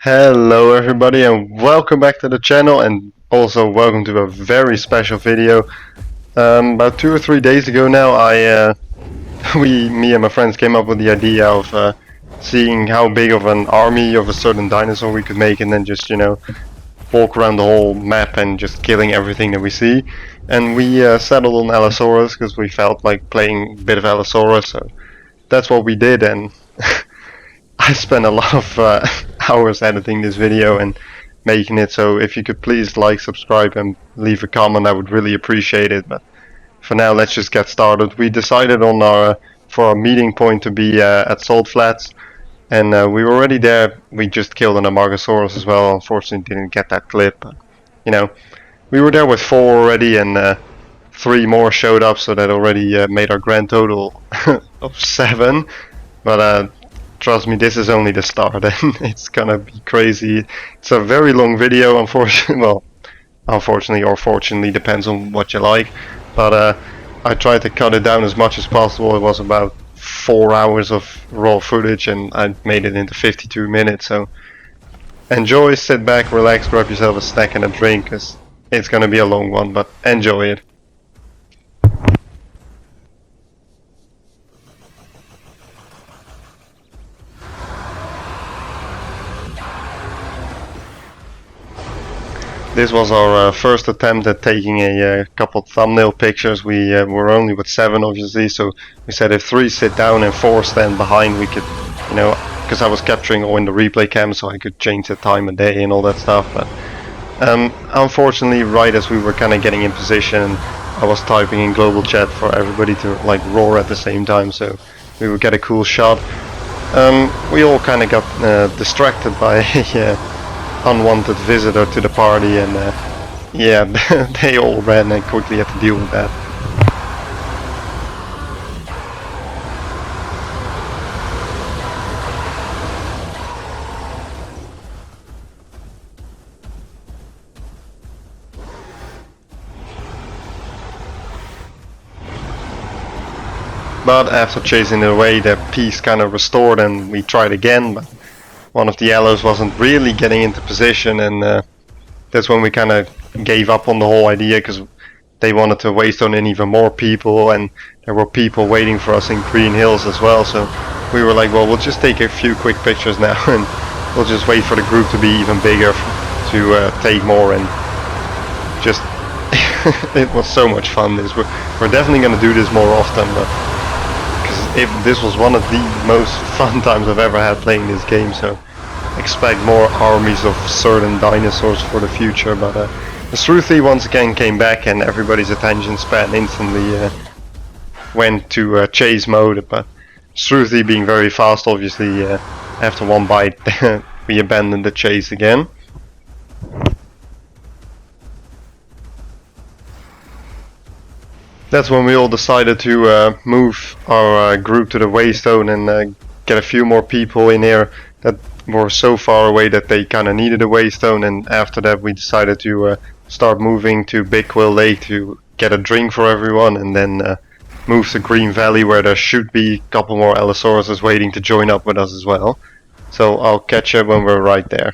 Hello everybody and welcome back to the channel, and also welcome to a very special video. About 2 or 3 days ago now, me and my friends came up with the idea of seeing how big of an army of a certain dinosaur we could make, and then just walk around the whole map and just killing everything that we see. And we settled on Allosaurus because we felt like playing a bit of Allosaurus, so that's what we did. And I spent a lot of hours editing this video and making it, so if you could please like, subscribe and leave a comment, I would really appreciate it. But for now, let's just get started. We decided on for our meeting point to be at Salt Flats, and we were already there. We just killed an Amargasaurus as well. Unfortunately, didn't get that clip. But, we were there with 4 already, and 3 more showed up, so that already made our grand total of 7. But trust me, this is only the start, and it's gonna be crazy. It's a very long video, unfortunately. Well, unfortunately or fortunately, depends on what you like. But I tried to cut it down as much as possible. It was about 4 hours of raw footage, and I made it into 52 minutes. So enjoy, sit back, relax, grab yourself a snack and a drink, because it's gonna be a long one, but enjoy it. This was our first attempt at taking a couple thumbnail pictures. We were only with 7, obviously, so we said if 3 sit down and 4 stand behind, we could, because I was capturing all in the replay cam, so I could change the time of day and all that stuff. But unfortunately, right as we were kind of getting in position, I was typing in global chat for everybody to like roar at the same time, so we would get a cool shot. We all kind of got distracted by unwanted visitor to the party, and yeah, they all ran and quickly had to deal with that. But after chasing it away, the peace kind of restored, and we tried again, but one of the Allos wasn't really getting into position, and that's when we kind of gave up on the whole idea, because they wanted to waste on even more people, and there were people waiting for us in Green Hills as well. So we were like, well, we'll just take a few quick pictures now, and we'll just wait for the group to be even bigger to take more. And just it was so much fun. We're definitely going to do this more often, but because this was one of the most fun times I've ever had playing this game. So expect more armies of certain dinosaurs for the future. But the Sruthi once again came back, and everybody's attention span instantly went to chase mode. But Sruthi being very fast, obviously after one bite we abandoned the chase again. That's when we all decided to move our group to the Waystone and get a few more people in here that were so far away that they kind of needed a Waystone. And after that we decided to start moving to Big Quill Lake to get a drink for everyone, and then move to Green Valley, where there should be a couple more Allosauruses waiting to join up with us as well. So I'll catch you when we're right there.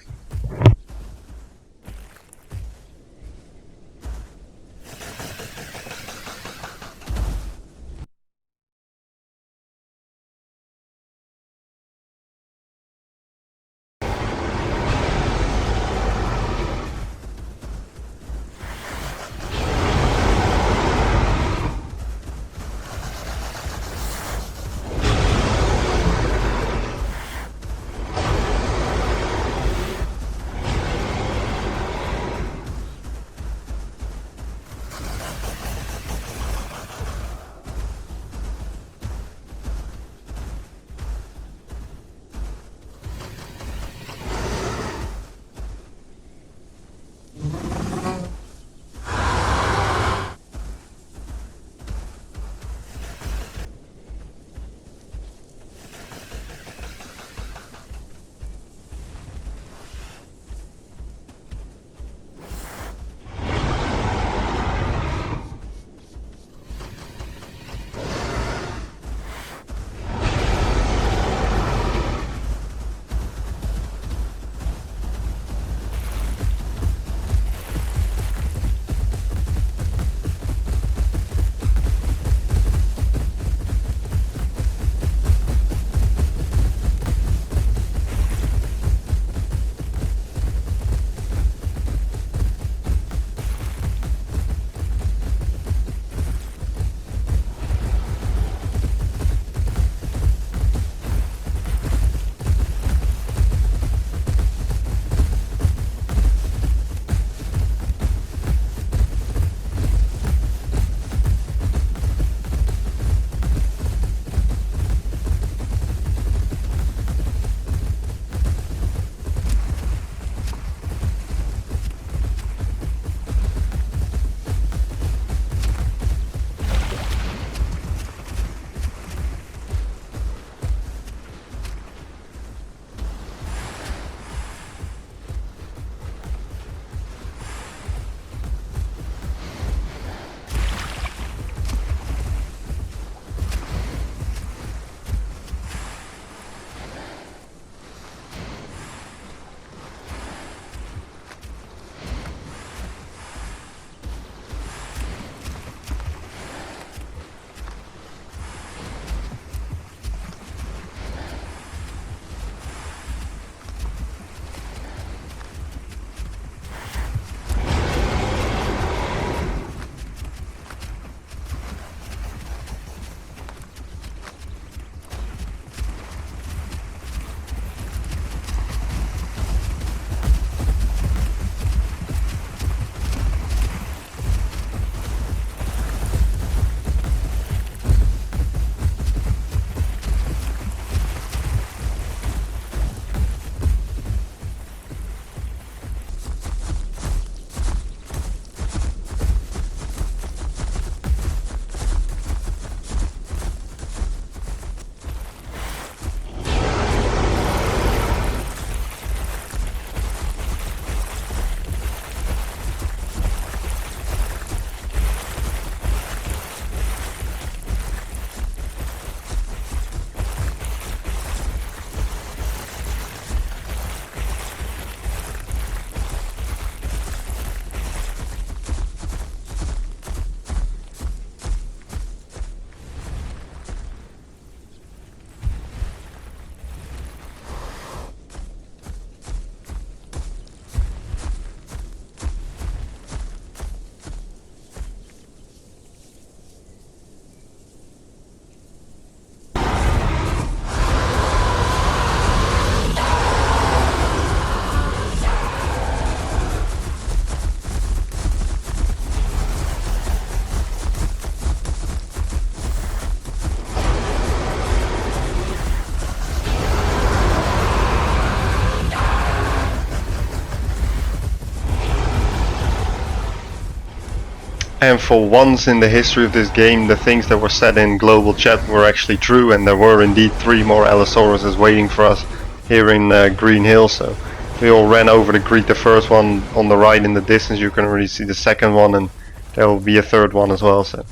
And for once in the history of this game, the things that were said in global chat were actually true, and there were indeed 3 more Allosauruses waiting for us here in Green Hill. So we all ran over to greet the first one on the right in the distance. You can already see the second one, and there will be a third one as well. So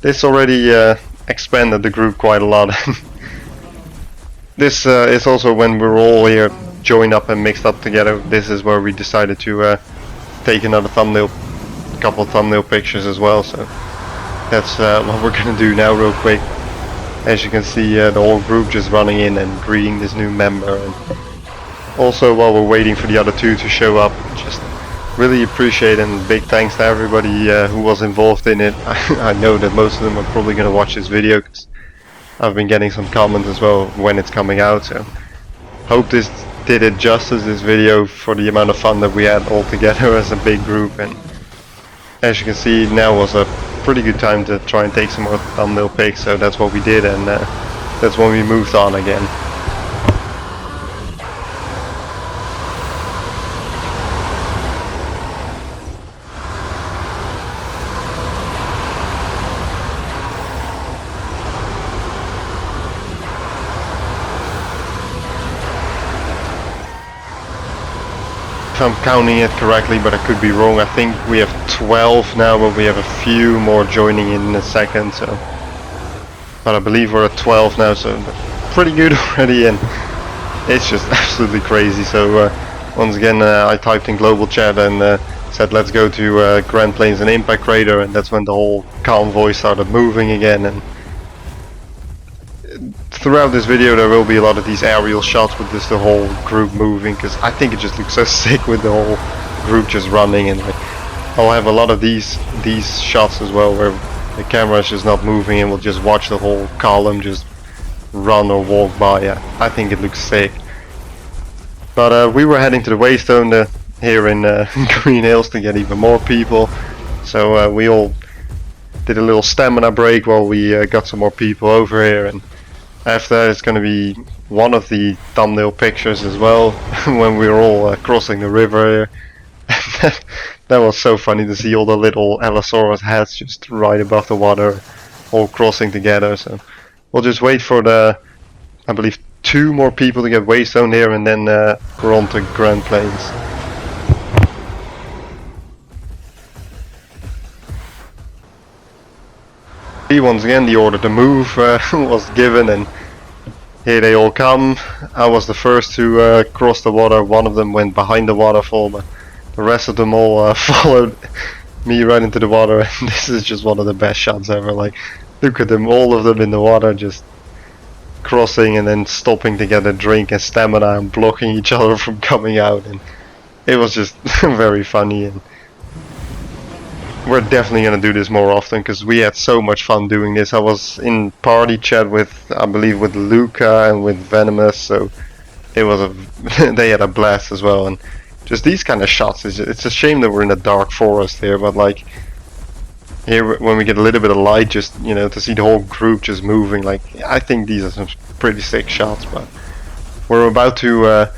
this already expanded the group quite a lot. This is also when we're all here joined up and mixed up together. This is where we decided to take another couple thumbnail pictures as well. So that's what we're gonna do now real quick. As you can see, the whole group just running in and greeting this new member. And also, while we're waiting for the other 2 to show up, just really appreciate and big thanks to everybody who was involved in it. I know that most of them are probably gonna watch this video, because I've been getting some comments as well when it's coming out. So hope this did it justice, this video, for the amount of fun that we had all together as a big group. And as you can see, now was a pretty good time to try and take some more thumbnail pics, so that's what we did, and that's when we moved on again. If I'm counting it correctly, but I could be wrong, I think we have 12 now, but we have a few more joining in a second. So, but I believe we're at 12 now, so pretty good already, and it's just absolutely crazy. So once again, I typed in global chat and said let's go to Grand Plains and Impact Crater, and that's when the whole convoy started moving again. And throughout this video there will be a lot of these aerial shots with just the whole group moving, because I think it just looks so sick with the whole group just running. And like, I'll have a lot of these shots as well where the camera is just not moving and we'll just watch the whole column just run or walk by. I think it looks sick. But we were heading to the Waystone here in Green Hills to get even more people, so we all did a little stamina break while we got some more people over here. And after that, it's going to be one of the thumbnail pictures as well when we were all crossing the river here. That was so funny to see all the little Allosaurus heads just right above the water, all crossing together. So we'll just wait for the, I believe, 2 more people to get Waystone here, and then we're on to Grand Plains. Once again, the order to move was given, and here they all come. I was the first to cross the water. One of them went behind the waterfall, but the rest of them all followed me right into the water. And this is just one of the best shots ever. Like, look at them, all of them in the water, just crossing and then stopping to get a drink and stamina and blocking each other from coming out. And it was just very funny. And we're definitely gonna do this more often, because we had so much fun doing this. I was in party chat with, I believe, with Luca and with Venomous, so it was they had a blast as well. And just these kind of shots, it's a shame that we're in a dark forest here, but like here when we get a little bit of light, just, you know, to see the whole group just moving, like, I think these are some pretty sick shots. But we're about to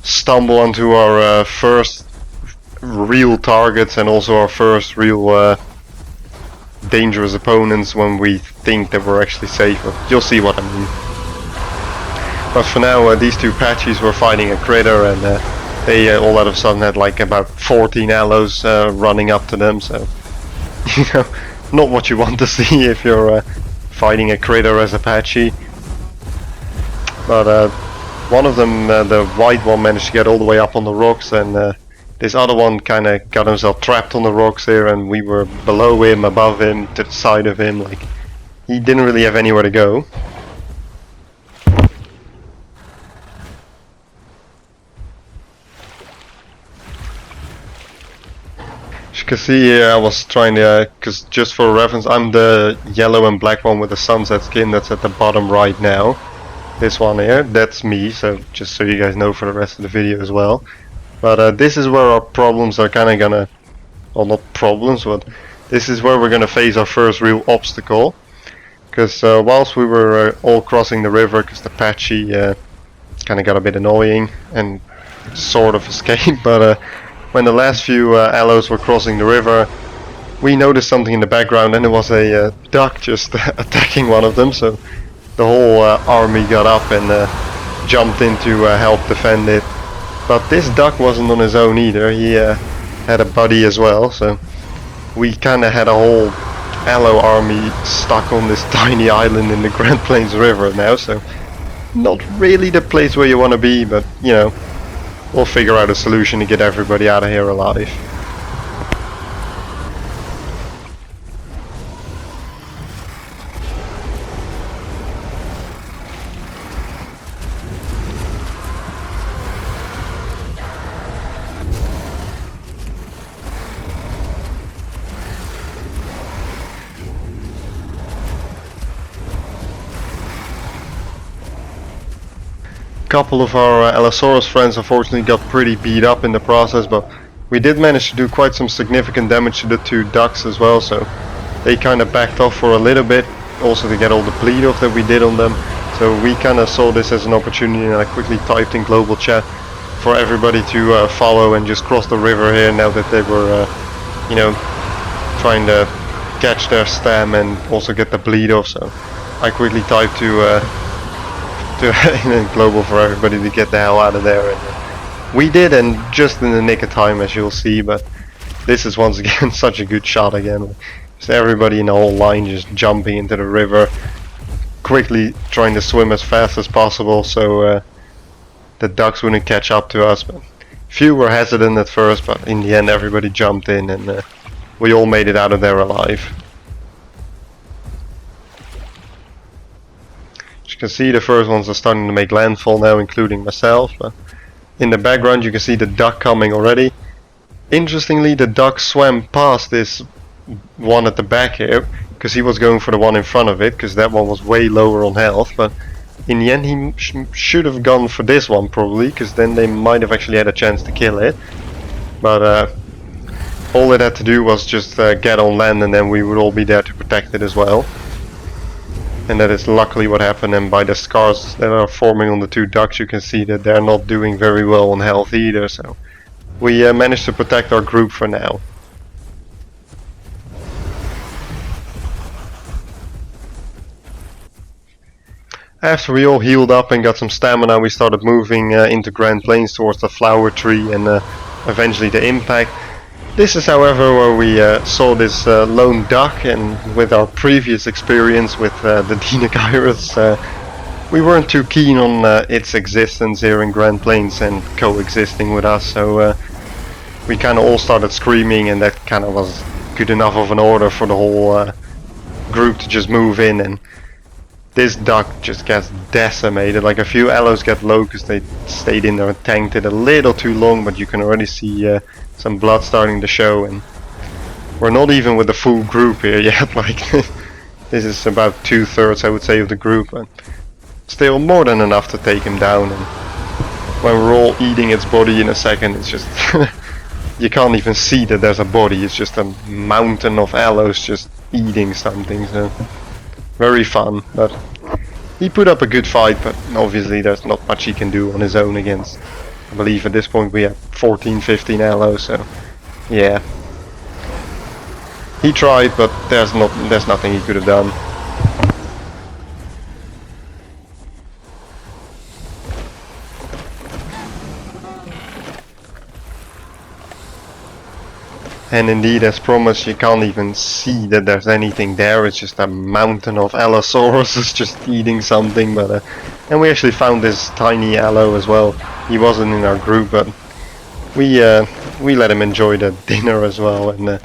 stumble onto our first real targets, and also our first real dangerous opponents when we think that we're actually safer. You'll see what I mean. But for now, these 2 Patchies were fighting a critter, and they all of a sudden had like about 14 allos running up to them. So, you know, not what you want to see if you're fighting a critter as a Patchy. But one of them, the white one, managed to get all the way up on the rocks, and this other one kind of got himself trapped on the rocks here, and we were below him, above him, to the side of him. Like, he didn't really have anywhere to go. As you can see here, I was trying to, because just for reference, I'm the yellow and black one with the sunset skin that's at the bottom right now. This one here, that's me, so just so you guys know for the rest of the video as well. But this is where our problems are kind of gonna, well, not problems, but this is where we're gonna face our first real obstacle. Because whilst we were all crossing the river, because the Patchy kind of got a bit annoying and sort of escaped, but when the last few allos were crossing the river, we noticed something in the background, and it was a duck just attacking one of them, so the whole army got up and jumped in to help defend it. But this duck wasn't on his own either, he had a buddy as well, so we kinda had a whole Allo army stuck on this tiny island in the Grand Plains River now, so not really the place where you want to be, but you know, we'll figure out a solution to get everybody out of here alive. Couple of our Allosaurus friends unfortunately got pretty beat up in the process, but we did manage to do quite some significant damage to the two ducks as well, so they kind of backed off for a little bit, also to get all the bleed off that we did on them. So we kind of saw this as an opportunity, and I quickly typed in global chat for everybody to follow and just cross the river here now that they were you know, trying to catch their stam and also get the bleed off. So I quickly typed to global for everybody to get the hell out of there, and we did, and just in the nick of time, as you'll see. But this is once again such a good shot again. So everybody in the whole line just jumping into the river, quickly trying to swim as fast as possible so the ducks wouldn't catch up to us. But few were hesitant at first, but in the end everybody jumped in, and we all made it out of there alive. You can see the first ones are starting to make landfall now, including myself, but in the background you can see the duck coming already. Interestingly, the duck swam past this one at the back here, because he was going for the one in front of it, because that one was way lower on health, but in the end he should have gone for this one probably, because then they might have actually had a chance to kill it. But all it had to do was just get on land, and then we would all be there to protect it as well. And that is luckily what happened, and by the scars that are forming on the two ducks you can see that they're not doing very well on health either, so we managed to protect our group for now. After we all healed up and got some stamina, we started moving into Grand Plains towards the flower tree and eventually the impact. This is, however, where we saw this lone duck, and with our previous experience with the Deinocheirus, we weren't too keen on its existence here in Grand Plains and coexisting with us, so we kind of all started screaming, and that kind of was good enough of an order for the whole group to just move in, and this duck just gets decimated. Like, a few allos get low because they stayed in there and tanked it a little too long, but you can already see some blood starting to show, and we're not even with the full group here yet. Like, this is about 2/3, I would say, of the group, but still more than enough to take him down. And when we're all eating its body in a second, it's just you can't even see that there's a body. It's just a mountain of allos just eating something. So very fun. But he put up a good fight, but obviously there's not much he can do on his own against, I believe at this point we have 14-15 allos, so yeah. He tried, but there's nothing he could have done. And indeed, as promised, you can't even see that there's anything there. It's just a mountain of Allosaurus just eating something. But and we actually found this tiny Allo as well. He wasn't in our group, but we let him enjoy the dinner as well, and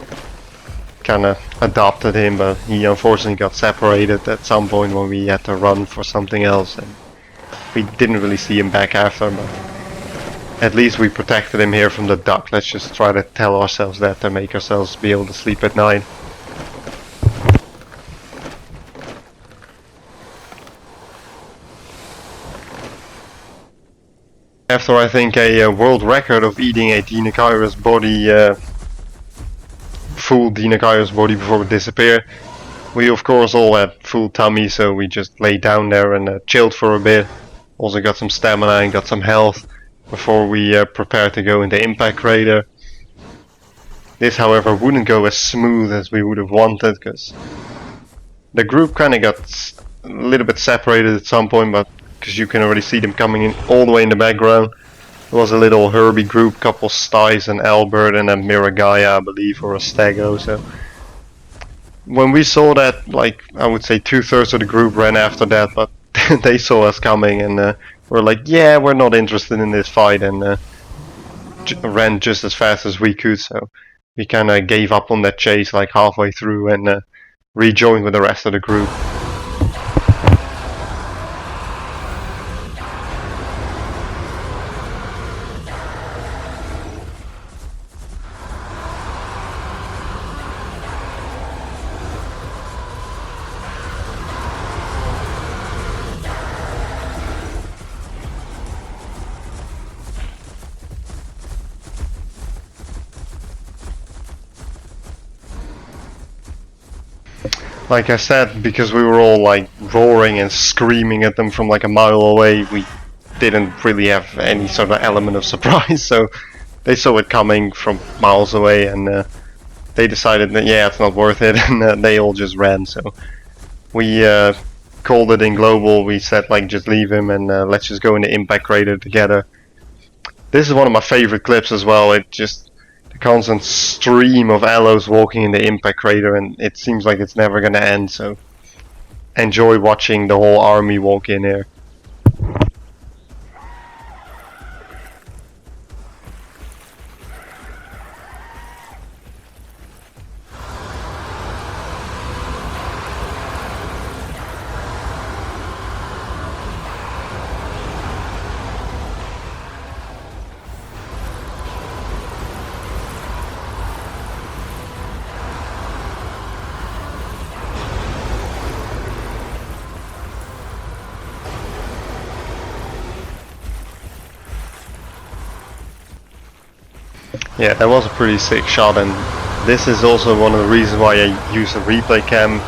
kind of adopted him. But he unfortunately got separated at some point when we had to run for something else, and we didn't really see him back after. But at least we protected him here from the duck. Let's just try to tell ourselves that to make ourselves be able to sleep at night. After, I think, a world record of eating a Deinocheirus body, full Deinocheirus body before we disappear, we of course all had full tummy, so we just laid down there and chilled for a bit. Also got some stamina and got some health before we prepare to go into impact crater. This, however, wouldn't go as smooth as we would have wanted, because the group kind of got a little bit separated at some point, but because you can already see them coming in all the way in the background. There was a little Herbie group, couple Styes and Albert, and a Miragaya, I believe, or a Stego. So when we saw that, like, I would say 2/3 of the group ran after that, but they saw us coming and were like, yeah, we're not interested in this fight, and ran just as fast as we could. So we kind of gave up on that chase like halfway through and rejoined with the rest of the group. Like I said, because we were all like roaring and screaming at them from like a mile away, we didn't really have any sort of element of surprise, so they saw it coming from miles away, and they decided that yeah, it's not worth it, and they all just ran. So we called it in global. We said like just leave him and let's just go in the impact crater together. This is one of my favorite clips as well. It just constant stream of Allos walking in the impact crater, and it seems like it's never gonna end, so enjoy watching the whole army walk in here. Yeah, that was a pretty sick shot, and this is also one of the reasons why I use the replay cam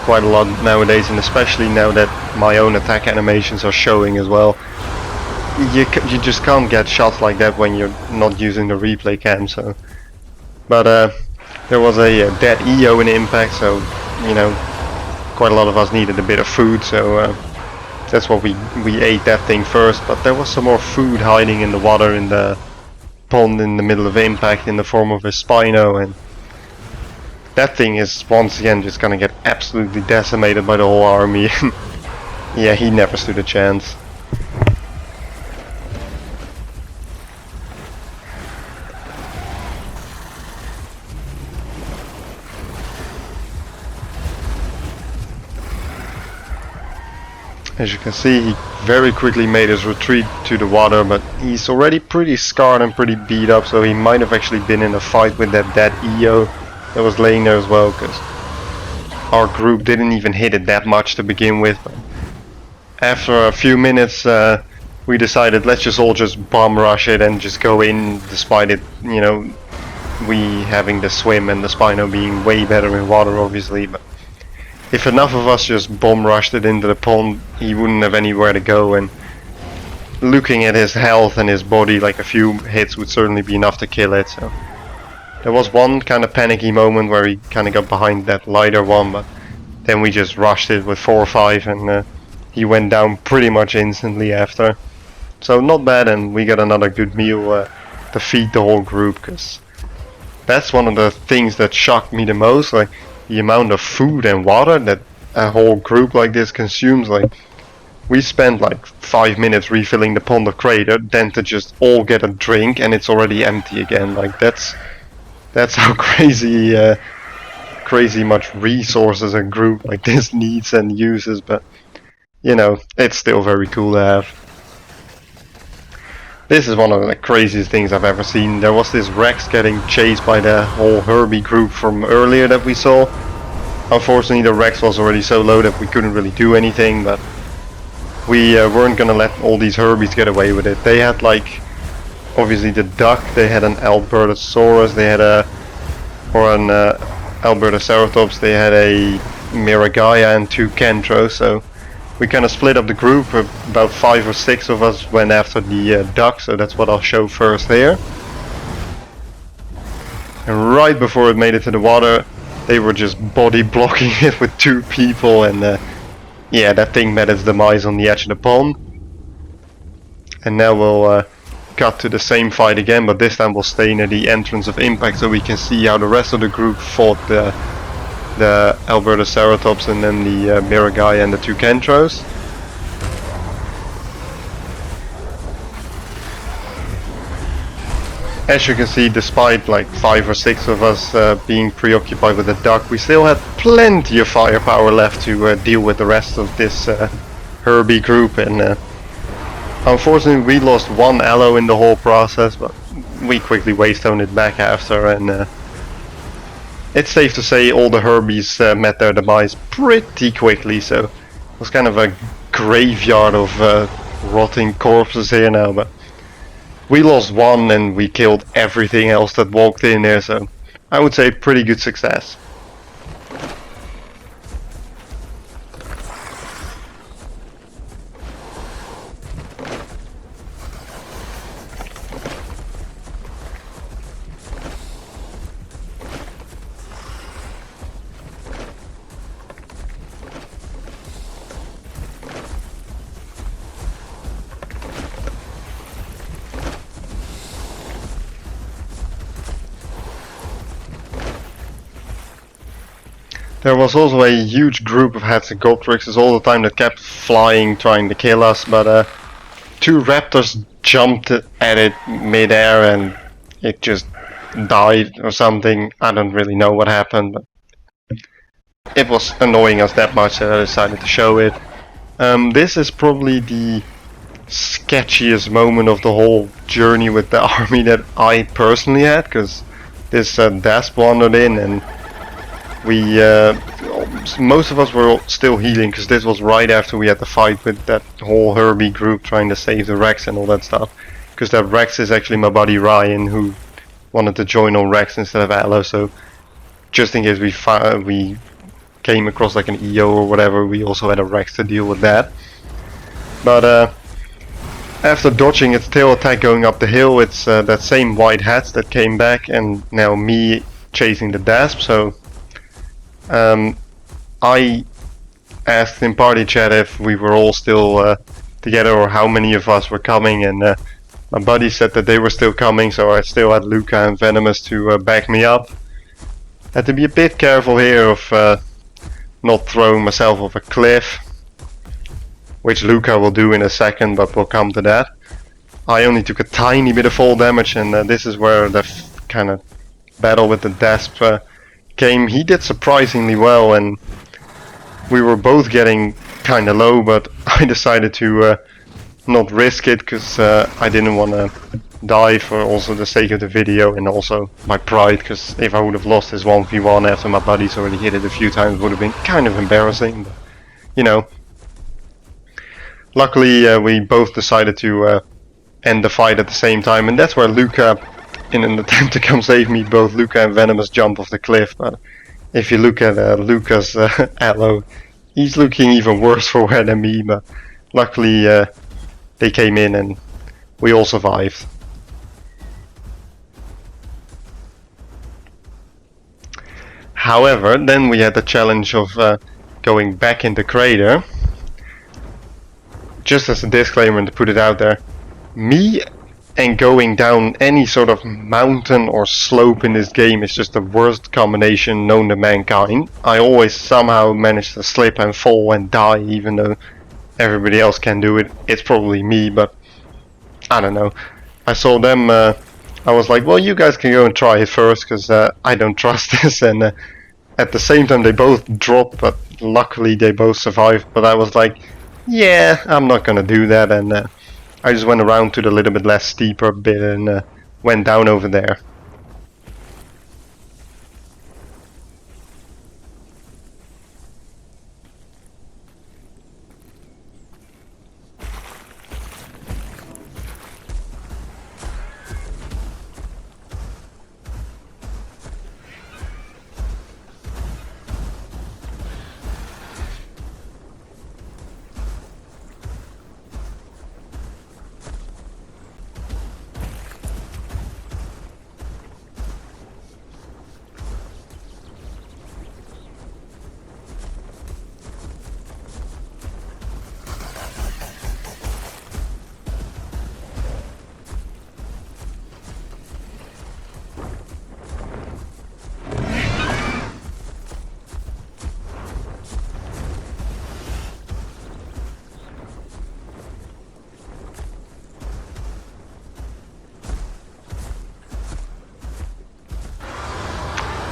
quite a lot nowadays, and especially now that my own attack animations are showing as well. You just can't get shots like that when you're not using the replay cam. So, but there was a dead EO in impact, so you know, quite a lot of us needed a bit of food, so that's what we ate that thing first. But there was some more food hiding in the water in the pond in the middle of impact in the form of a Spino, and that thing is once again just gonna get absolutely decimated by the whole army. Yeah, he never stood a chance. As you can see, he very quickly made his retreat to the water, but he's already pretty scarred and pretty beat up, so he might have actually been in a fight with that dead EO that was laying there as well, because our group didn't even hit it that much to begin with. But after a few minutes, we decided let's just all just bomb rush it and just go in, despite it, you know, we having the swim and the Spino being way better in water, obviously. But if enough of us just bomb rushed it into the pond, he wouldn't have anywhere to go, and looking at his health and his body, like a few hits would certainly be enough to kill it. So there was one kind of panicky moment where he kind of got behind that lighter one, but then we just rushed it with 4 or 5, and he went down pretty much instantly after. So not bad, and we got another good meal to feed the whole group, because that's one of the things that shocked me the most, like the amount of food and water that a whole group like this consumes. Like, we spent like 5 minutes refilling the pond of crater, then to just all get a drink and it's already empty again. Like, that's how crazy much resources a group like this needs and uses. But you know, it's still very cool to have. This is one of the craziest things I've ever seen. There was this Rex getting chased by the whole Herbie group from earlier that we saw. Unfortunately, the Rex was already so low that we couldn't really do anything, but we weren't gonna let all these Herbies get away with it. They had, like, obviously the duck, they had an Allosaurus, they had an Albertoceratops, they had a Miragaya and 2 Kentros, so we kind of split up the group. About 5 or 6 of us went after the duck, so that's what I'll show first here. And right before it made it to the water, they were just body blocking it with 2 people, and yeah, that thing met its demise on the edge of the pond. And now we'll cut to the same fight again, but this time we'll stay near the entrance of impact so we can see how the rest of the group fought the Albertoceratops and then the Miragai and the 2 Kentros. As you can see, despite like 5 or 6 of us being preoccupied with the duck, we still had plenty of firepower left to deal with the rest of this Herbie group, and unfortunately we lost 1 allo in the whole process, but we quickly waystoned it back after, and it's safe to say all the Herbies met their demise pretty quickly, so it was kind of a graveyard of rotting corpses here now, but we lost 1 and we killed everything else that walked in there, so I would say pretty good success. There was also a huge group of Hatzegopteryxes all the time that kept flying, trying to kill us, but 2 raptors jumped at it mid-air and it just died or something. I don't really know what happened, but it was annoying us that much that I decided to show it. This is probably the sketchiest moment of the whole journey with the army that I personally had, because this Dasp wandered in and we most of us were still healing, because this was right after we had the fight with that whole Herbie group trying to save the Rex and all that stuff, because that Rex is actually my buddy Ryan, who wanted to join on Rex instead of Allo, so just in case we came across like an EO or whatever, we also had a Rex to deal with that. But after dodging its tail attack going up the hill, it's that same white hat that came back, and now me chasing the Dasp, so I asked in party chat if we were all still together or how many of us were coming, and my buddy said that they were still coming, so I still had Luca and Venomous to back me up. Had to be a bit careful here of not throwing myself off a cliff, which Luca will do in a second, but we'll come to that. I only took a tiny bit of fall damage, and this is where the kind of battle with the Dasp came. He did surprisingly well, and we were both getting kinda low, but I decided to not risk it, because I didn't want to die for also the sake of the video, and also my pride, because if I would have lost this 1v1 after my buddies already hit it a few times, it would have been kind of embarrassing, but, you know. Luckily we both decided to end the fight at the same time, and that's where Luca, in an attempt to come save me, both Luca and Venomous jump off the cliff. But if you look at Luca's allo, he's looking even worse for wear than me, but luckily they came in and we all survived. However, then we had the challenge of going back in the crater. Just as a disclaimer, and to put it out there, me and going down any sort of mountain or slope in this game is just the worst combination known to mankind. I always somehow manage to slip and fall and die, even though everybody else can do it. It's probably me, but I don't know. I saw them, I was like, well, you guys can go and try it first, because I don't trust this, and at the same time they both dropped, but luckily they both survived. But I was like, yeah, I'm not gonna do that, and I just went around to the little bit less steeper bit and went down over there.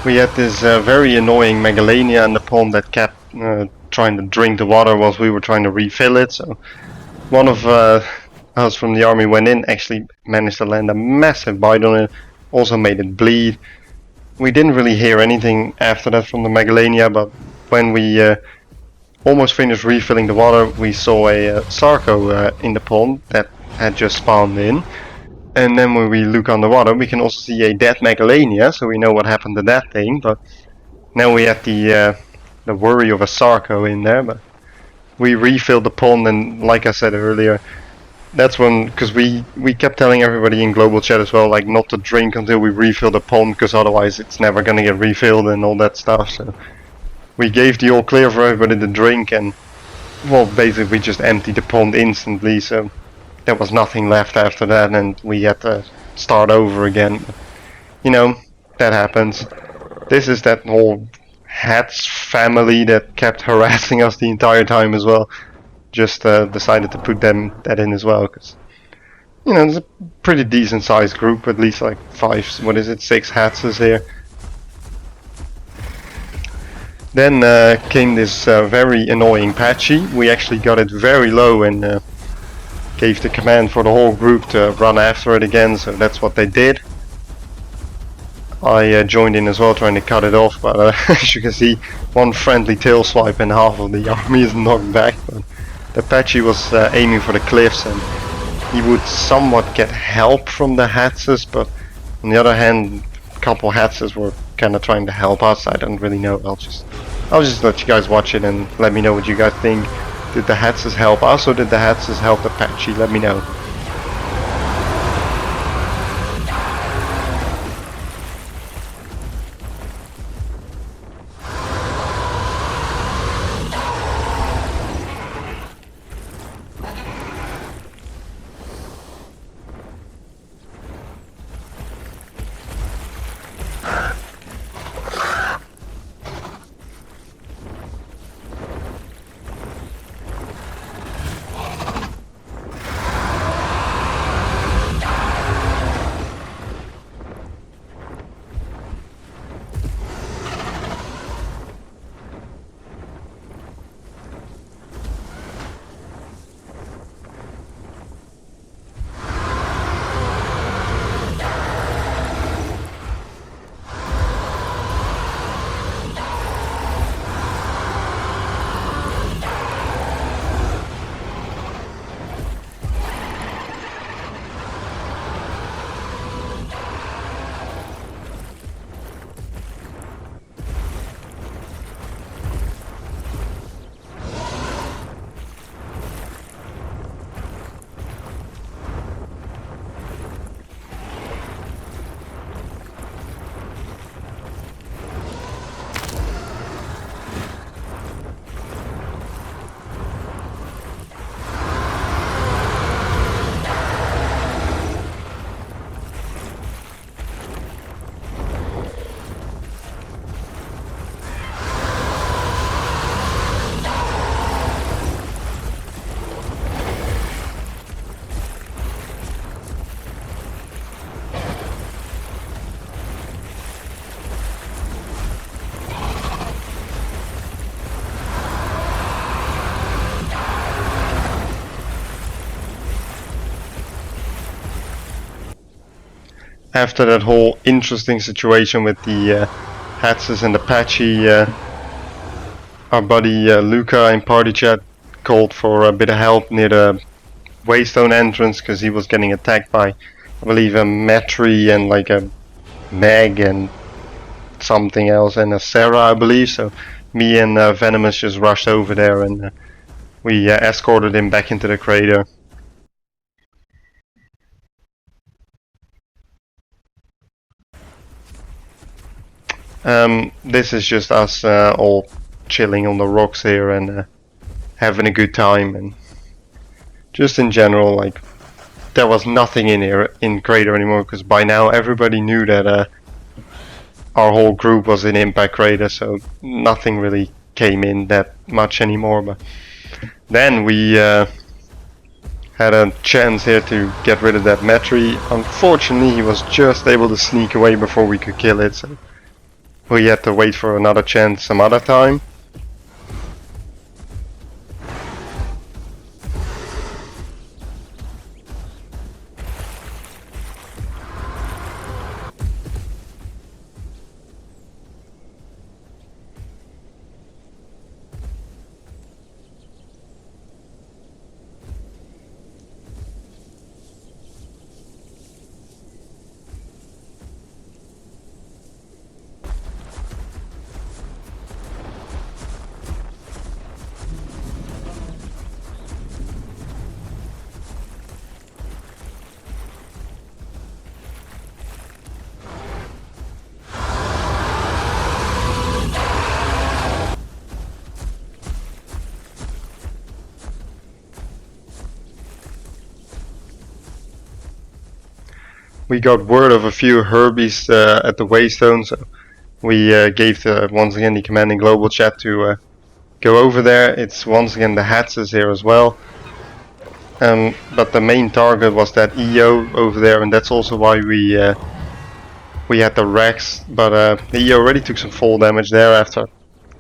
We had this very annoying Megalania in the pond that kept trying to drink the water whilst we were trying to refill it. So one of us from the army went in, actually managed to land a massive bite on it, also made it bleed. We didn't really hear anything after that from the Megalania, but when we almost finished refilling the water, we saw a Sarco in the pond that had just spawned in. And then when we look underwater, we can also see a dead Megalania, so we know what happened to that thing. But now we had the worry of a Sarco in there. But we refilled the pond, and like I said earlier, that's when, because we kept telling everybody in global chat as well, like not to drink until we refill the pond, because otherwise it's never gonna get refilled and all that stuff. So we gave the all clear for everybody to drink, and well, basically we just emptied the pond instantly. So there was nothing left after that, and we had to start over again. You know, that happens. This is that whole Hats family that kept harassing us the entire time as well. Just decided to put that in as well, because you know, it's a pretty decent sized group, at least like 6 Hatses here. Then came this very annoying Patchy. We actually got it very low and gave the command for the whole group to run after it again, so that's what they did. I joined in as well, trying to cut it off, but as you can see, one friendly tail swipe and half of the army is knocked back. But the Patchy was aiming for the cliffs, and he would somewhat get help from the Hatses, but on the other hand, a couple Hatses were kind of trying to help us. I don't really know. I'll just let you guys watch it and let me know what you guys think. Did the Hatses help us, or did the Hatses help the Patchy? Let me know. After that whole interesting situation with the Hatses and the Patchy, our buddy Luca in party chat called for a bit of help near the Waystone entrance, because he was getting attacked by, I believe, a Metri and like a Meg and something else, and a Sarah, I believe. So me and Venomous just rushed over there, and we escorted him back into the crater. This is just us all chilling on the rocks here and having a good time, and just in general, like, there was nothing in here in crater anymore, because by now everybody knew that our whole group was in impact crater, so nothing really came in that much anymore. But then we had a chance here to get rid of that Metri. Unfortunately, he was just able to sneak away before we could kill it, so we had to wait for another chance some other time. We got word of a few Herbies at the Waystone, so we gave once again the commanding global chat to go over there. It's once again the Hats is here as well. But the main target was that EO over there, and that's also why we had the Rex. But the EO already took some fall damage there after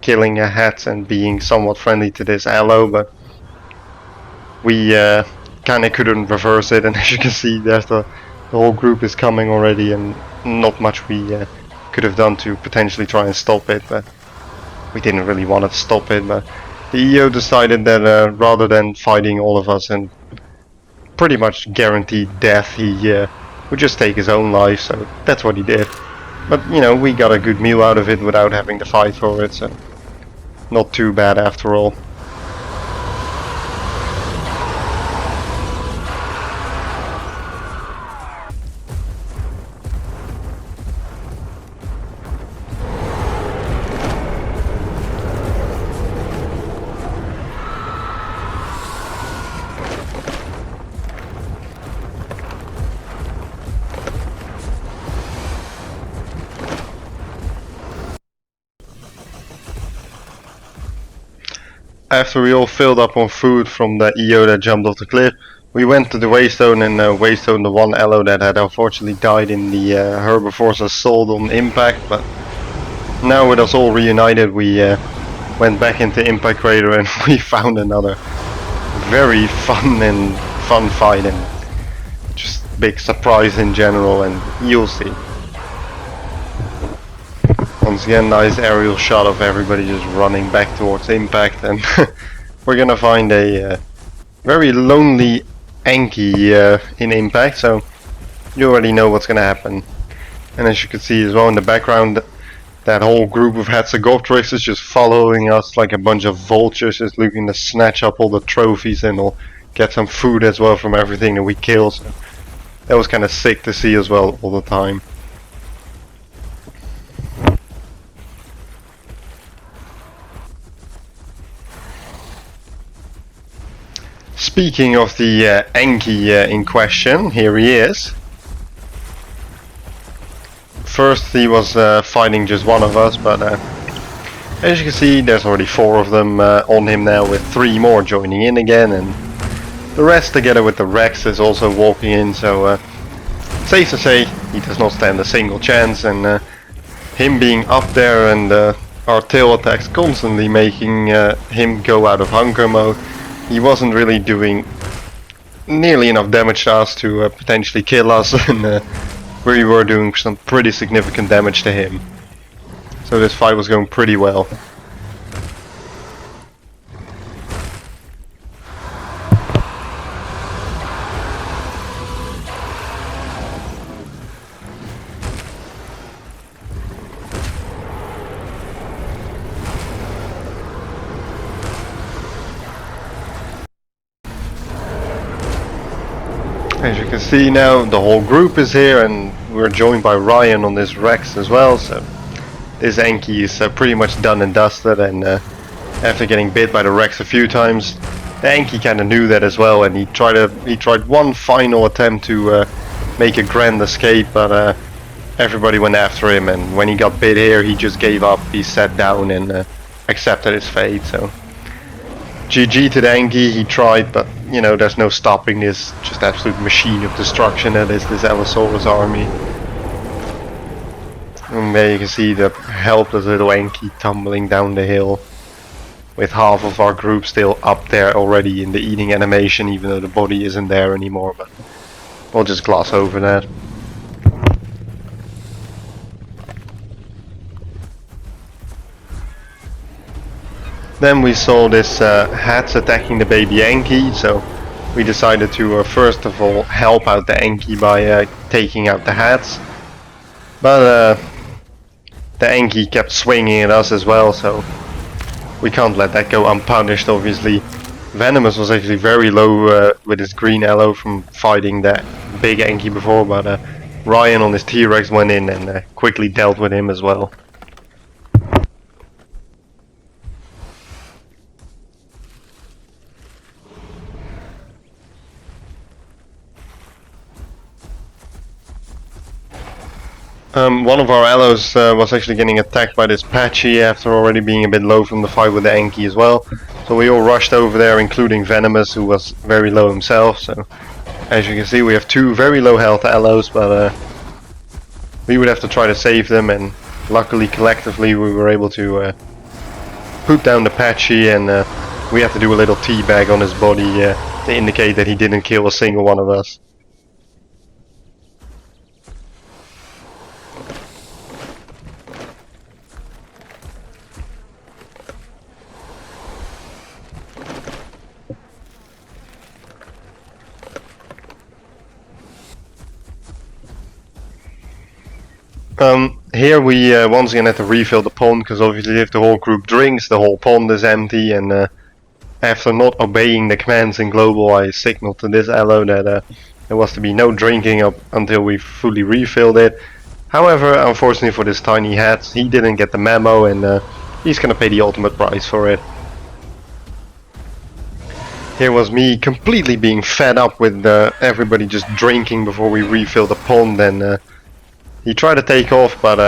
killing a Hat and being somewhat friendly to this Allo, but we kinda couldn't reverse it, and as you can see there's the whole group is coming already, and not much we could have done to potentially try and stop it, but we didn't really want to stop it. But the EO decided that rather than fighting all of us and pretty much guaranteed death, he would just take his own life, so that's what he did. But you know, we got a good meal out of it without having to fight for it, so not too bad after all. After we all filled up on food from the EO that jumped off the cliff, we went to the Waystone, and Waystone, the one Allo that had unfortunately died in the Herbivore's assault on impact. But now with us all reunited, we went back into Impact Crater and we found another very fun fight, and just big surprise in general, and you'll see. Once again, nice aerial shot of everybody just running back towards impact, and we're gonna find a very lonely Anki in impact, so you already know what's gonna happen. And as you can see as well in the background, that whole group of Hatzagopteryx is just following us like a bunch of vultures, just looking to snatch up all the trophies, and we'll get some food as well from everything that we kill. So that was kind of sick to see as well all the time. Speaking of the Anki in question, here he is. First he was fighting just one of us, but as you can see there's already 4 of them on him now, with 3 more joining in again, and the rest together with the Rex is also walking in, so safe to say he does not stand a single chance, and him being up there and our tail attacks constantly making him go out of hunger mode, he wasn't really doing nearly enough damage to us to potentially kill us, and we were doing some pretty significant damage to him. So this fight was going pretty well. As you can see now, the whole group is here, and we're joined by Ryan on this Rex as well, so this Anki is pretty much done and dusted, and after getting bit by the Rex a few times, the Anki kinda knew that as well, and he tried one final attempt to make a grand escape, but everybody went after him, and when he got bit here he just gave up, he sat down and accepted his fate. So GG to the Anki, he tried, but you know, there's no stopping this just absolute machine of destruction that is this Allosaurus army. And there you can see the helpless little Enki tumbling down the hill, with half of our group still up there already in the eating animation, even though the body isn't there anymore, but we'll just gloss over that. Then we saw this hats attacking the baby Enki, so we decided to first of all help out the Enki by taking out the hats. But the Enki kept swinging at us as well, so we can't let that go unpunished, obviously. Venomous was actually very low with his green aloe from fighting that big Enki before, but Ryan on his T-Rex went in and quickly dealt with him as well. One of our allos was actually getting attacked by this Patchy after already being a bit low from the fight with the Enki as well. So we all rushed over there, including Venomous, who was very low himself. So as you can see, we have two very low health allos, but we would have to try to save them, and luckily collectively we were able to put down the Patchy, and we had to do a little teabag on his body to indicate that he didn't kill a single one of us. Here we once again had to refill the pond, because obviously if the whole group drinks, the whole pond is empty, and after not obeying the commands in global, I signaled to this allo that there was to be no drinking up until we fully refilled it. However, unfortunately for this tiny hat, he didn't get the memo, and he's gonna pay the ultimate price for it. Here was me completely being fed up with everybody just drinking before we refilled the pond, and he tried to take off, but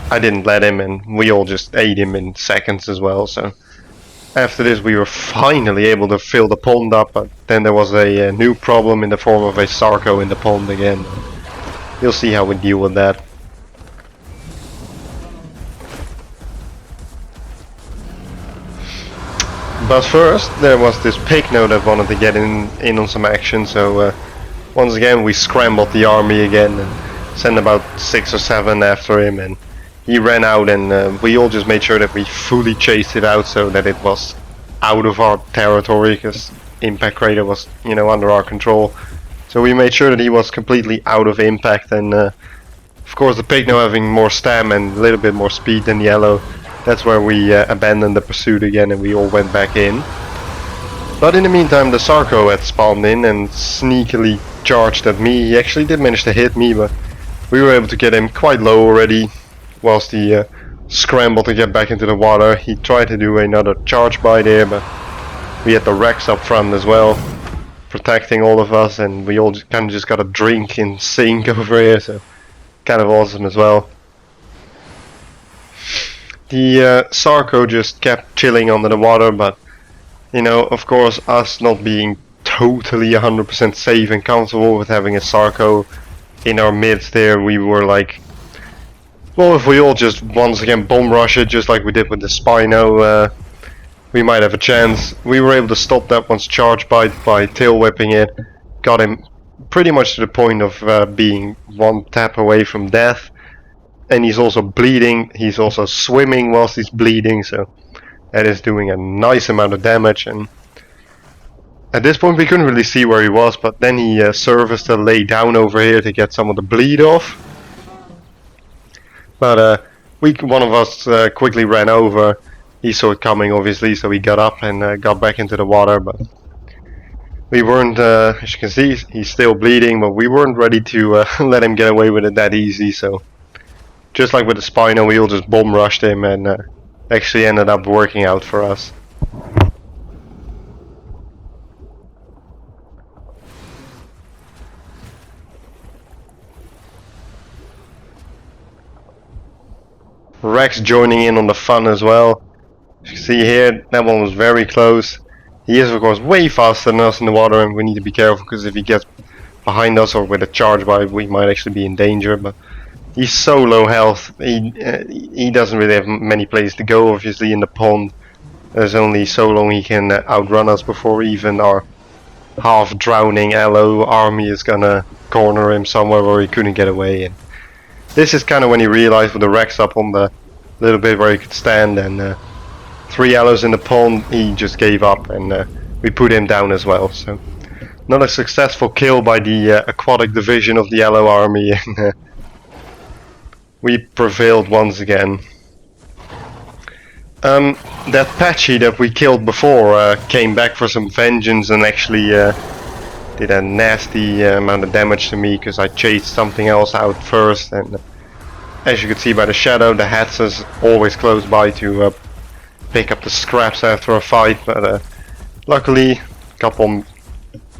I didn't let him, and we all just ate him in seconds as well. So after this we were finally able to fill the pond up, but then there was a new problem in the form of a Sarco in the pond again. You'll see how we deal with that. But first there was this Pygno that wanted to get in on some action, so once again we scrambled the army again and sent about 6 or 7 after him, and he ran out, and we all just made sure that we fully chased it out so that it was out of our territory, because Impact Crater was, you know, under our control. So we made sure that he was completely out of impact, and of course the Pygno having more stam and a little bit more speed than Yellow, that's where we abandoned the pursuit again and we all went back in. But in the meantime the Sarco had spawned in and sneakily charged at me. He actually did manage to hit me, but we were able to get him quite low already, whilst he scrambled to get back into the water. He tried to do another charge by there, but we had the Rex up front as well, protecting all of us, and we all kind of just got a drink in sync over here, so kind of awesome as well. The Sarco just kept chilling under the water, but you know, of course, us not being totally 100% safe and comfortable with having a Sarco in our midst there, we were like, well, if we all just once again bomb rush it just like we did with the Spino, we might have a chance. We were able to stop that one's charge bite by tail whipping it, got him pretty much to the point of being one tap away from death, and he's also bleeding, he's also swimming whilst he's bleeding, so that is doing a nice amount of damage. And at this point we couldn't really see where he was, but then he surfaced to lay down over here to get some of the bleed off. But one of us quickly ran over. He saw it coming obviously, so he got up and got back into the water, but we weren't, as you can see, he's still bleeding, but we weren't ready to let him get away with it that easy. So just like with the Spino, we all just bomb rushed him, and actually ended up working out for us. Rex joining in on the fun as well. As you can see here, that one was very close. He is of course way faster than us in the water, and we need to be careful, because if he gets behind us or with a charge bite, we might actually be in danger. But He's so low health. He doesn't really have many places to go. Obviously, in the pond, there's only so long he can outrun us before even our half drowning Allo army is gonna corner him somewhere where he couldn't get away. And this is kind of when he realized with the Rex up on the little bit where he could stand, and 3 Allos in the pond, he just gave up, and we put him down as well. So not a successful kill by the aquatic division of the Allo army, and we prevailed once again. That Patchy that we killed before came back for some vengeance and actually did a nasty amount of damage to me because I chased something else out first, and as you can see by the shadow, the Hats is always close by to pick up the scraps after a fight, but luckily a couple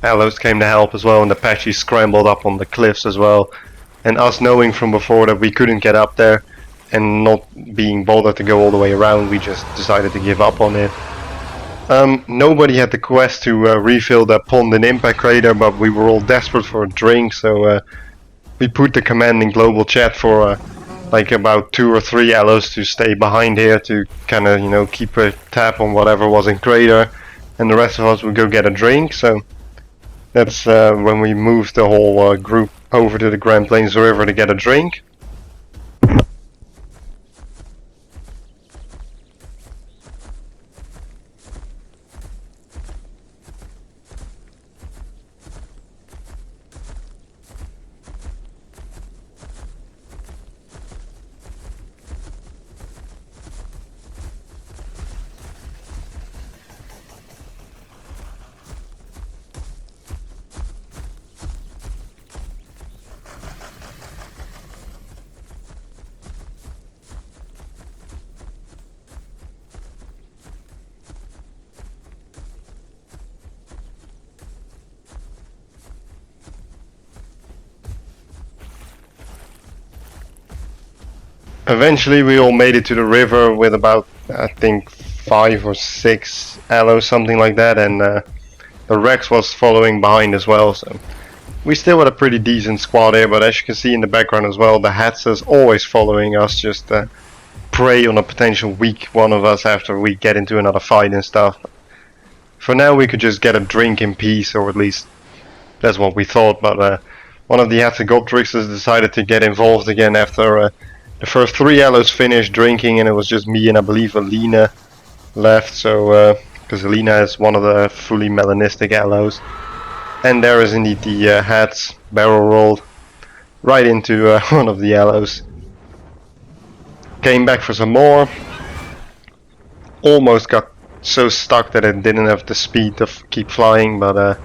Allos came to help as well, and the Patchy scrambled up on the cliffs as well, and us knowing from before that we couldn't get up there and not being bothered to go all the way around, we just decided to give up on it. Nobody had the quest to refill that pond and impact crater, but we were all desperate for a drink, so we put the command in global chat for like about 2 or 3 Allos to stay behind here to kind of, you know, keep a tab on whatever was in crater, and the rest of us would go get a drink. So that's when we moved the whole group over to the Grand Plains River to get a drink. Eventually we all made it to the river with about, I think, 5 or 6 Allos, something like that, and the Rex was following behind as well, so we still had a pretty decent squad here. But as you can see in the background as well, the Hats is always following us, just prey on a potential weak one of us after we get into another fight and stuff. For now we could just get a drink in peace, or at least that's what we thought, but one of the Hats and Goldtrixers decided to get involved again after the first 3 Allos finished drinking, and it was just me and I believe Alina left, so because Alina is one of the fully melanistic Allos. And there is indeed the Hats barrel rolled right into one of the Allos. Came back for some more. Almost got so stuck that it didn't have the speed to keep flying, but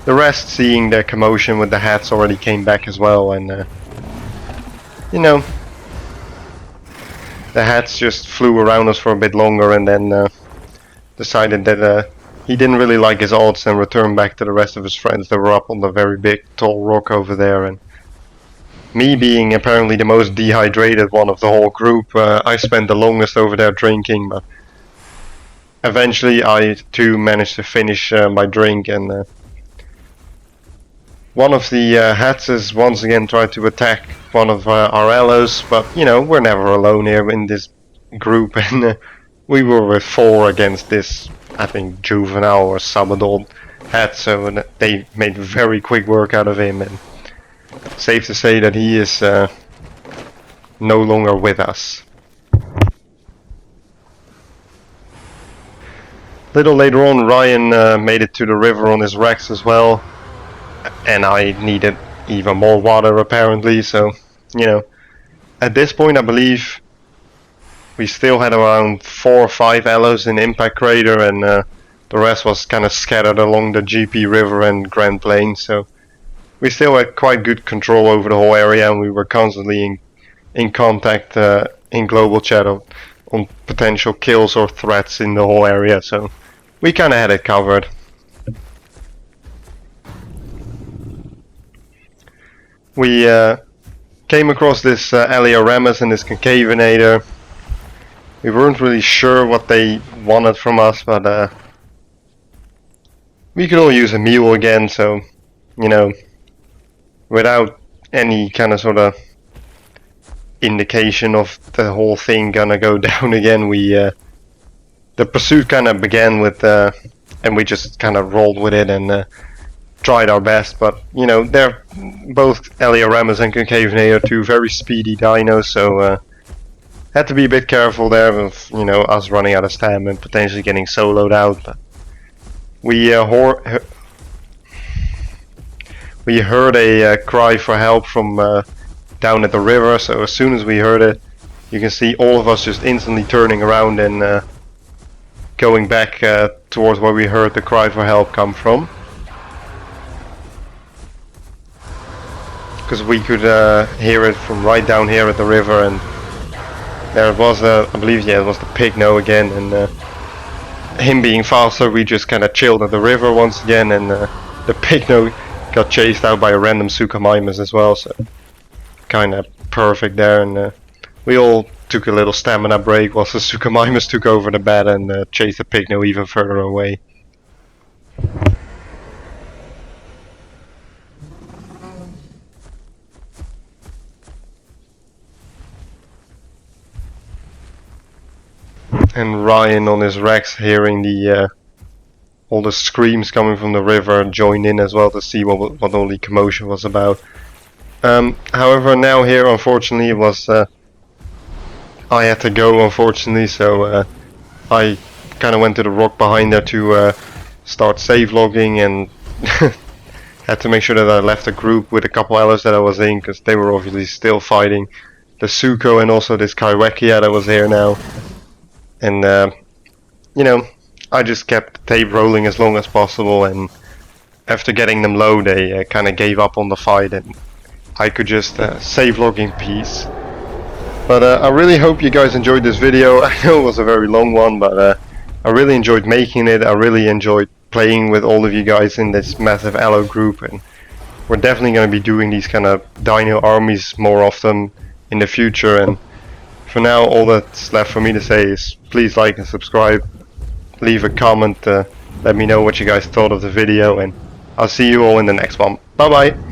the rest, seeing the commotion with the Hats, already came back as well, and you know, the Hats just flew around us for a bit longer and then decided that he didn't really like his odds and returned back to the rest of his friends that were up on the very big tall rock over there. And me being apparently the most dehydrated one of the whole group, I spent the longest over there drinking, but eventually I too managed to finish my drink, and one of the Hats is once again tried to attack one of our Allos, but you know, we're never alone here in this group, and we were with 4 against this, I think, juvenile or sub-adult Hat, so they made very quick work out of him, and safe to say that he is no longer with us. Little later on, Ryan made it to the river on his Rex as well, and I needed even more water apparently, so you know, at this point I believe we still had around 4 or 5 Allos in Impact Crater, and the rest was kind of scattered along the GP River and Grand Plains, so we still had quite good control over the whole area, and we were constantly in contact in global chat on potential kills or threats in the whole area, so we kind of had it covered. We came across this Allosaurus and this Concavinator. We weren't really sure what they wanted from us, but we could all use a meal again, so you know, without any kind of sort of indication of the whole thing gonna go down again, the pursuit kind of began with, and we just kind of rolled with it and tried our best. But you know, they're both Allosaurus and Concavene are two very speedy dinos, so had to be a bit careful there with, you know, us running out of stamina and potentially getting soloed out. But we heard a cry for help from down at the river, so as soon as we heard it, you can see all of us just instantly turning around and going back towards where we heard the cry for help come from. Because we could hear it from right down here at the river, and there it was, I believe, yeah, it was the Pygno again, and him being faster, we just kind of chilled at the river once again, and the Pygno got chased out by a random Suchomimus as well, so kind of perfect there. And we all took a little stamina break whilst the Suchomimus took over the bat and chased the Pygno even further away. And Ryan on his Rex, hearing the all the screams coming from the river, joined in as well to see what all the commotion was about. However, now here, unfortunately, it was I had to go, unfortunately, so I kind of went to the rock behind there to start save logging, and had to make sure that I left the group with a couple allies that I was in, because they were obviously still fighting the Sucho and also this Kaiwekia that was here now. And you know, I just kept the tape rolling as long as possible, and after getting them low, they kind of gave up on the fight, and I could just save log in peace. But I really hope you guys enjoyed this video. I know it was a very long one, but I really enjoyed making it. I really enjoyed playing with all of you guys in this massive Allo group, and we're definitely going to be doing these kind of dino armies more often in the future. And for now, all that's left for me to say is please like and subscribe, leave a comment, let me know what you guys thought of the video, and I'll see you all in the next one. Bye bye!